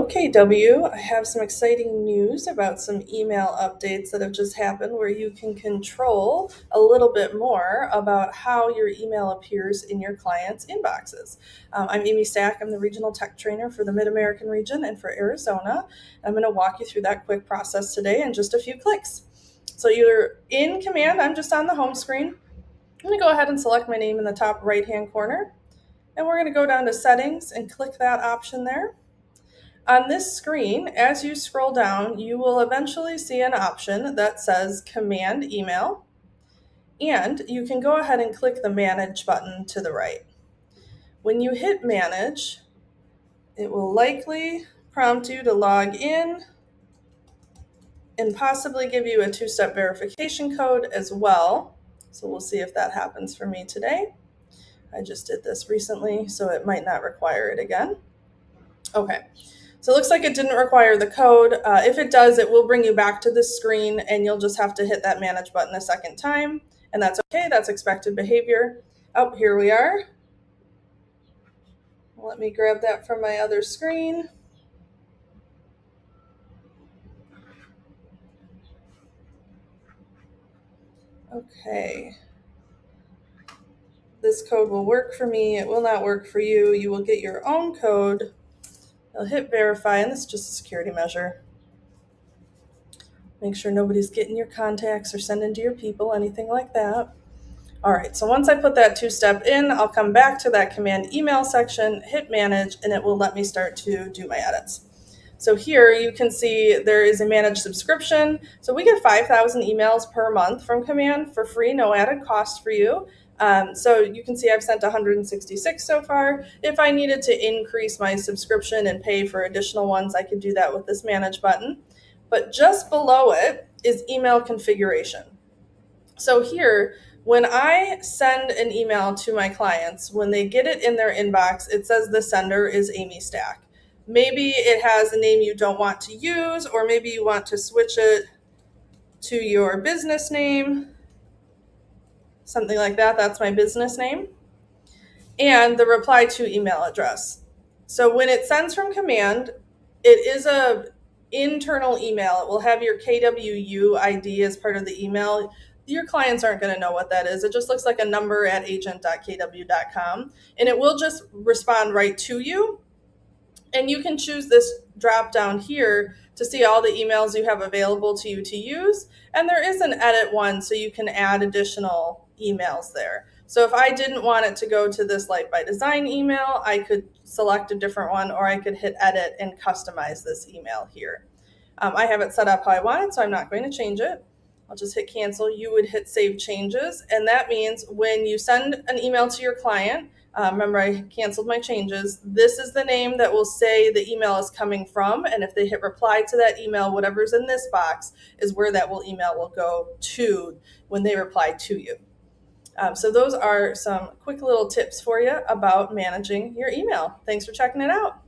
KW, I have some exciting news about some email updates that have just happened where you can control a little bit more about how your email appears in your clients' inboxes. I'm Amy Stack. I'm the regional tech trainer for the Mid-American region and for Arizona. I'm going to walk you through that quick process today in just a few clicks. So you're in Command. I'm just on the home screen. I'm going to go ahead and select my name in the top right-hand corner. And we're going to go down to Settings and click that option there. On this screen, as you scroll down, you will eventually see an option that says Command Email, and you can go ahead and click the Manage button to the right. When you hit Manage, it will likely prompt you to log in and possibly give you a two-step verification code as well. So we'll see if that happens for me today. I just did this recently, so it might not require it again. Okay. So it looks like it didn't require the code. If it does, it will bring you back to this screen and you'll just have to hit that Manage button a second time. And that's okay, that's expected behavior. Oh, here we are. Let me grab that from my other screen. Okay. This code will work for me. It will not work for you. You will get your own code. You'll hit verify, and this is just a security measure. Make sure nobody's getting your contacts or sending to your people, anything like that. All right, so once I put that two-step in, I'll come back to that Command Email section, hit Manage, and it will let me start to do my edits. So here you can see there is a managed subscription. So we get 5,000 emails per month from Command for free, no added cost for you. So you can see I've sent 166 so far. If I needed to increase my subscription and pay for additional ones, I could do that with this Manage button. But just below it is email configuration. So here, when I send an email to my clients, when they get it in their inbox, it says the sender is Amy Stack. Maybe it has a name you don't want to use, or maybe you want to switch it to your business name, something like that. That's my business name. And the reply to email address. So when it sends from Command, it is a internal email. It will have your KWU ID as part of the email. Your clients aren't going to know what that is. It just looks like a number at agent.kw.com, and it will just respond right to you. And you can choose this drop down here to see all the emails you have available to you to use. And there is an edit one, so you can add additional emails there. So if I didn't want it to go to this Light by Design email, I could select a different one, or I could hit edit and customize this email here. I have it set up how I want it, so I'm not going to change it. I'll just hit cancel. You would hit save changes, and that means when you send an email to your client, remember I canceled my changes, this is the name that will say the email is coming from, and if they hit reply to that email, whatever's in this box is where that email will go to when they reply to you. So those are some quick little tips for you about managing your email. Thanks for checking it out.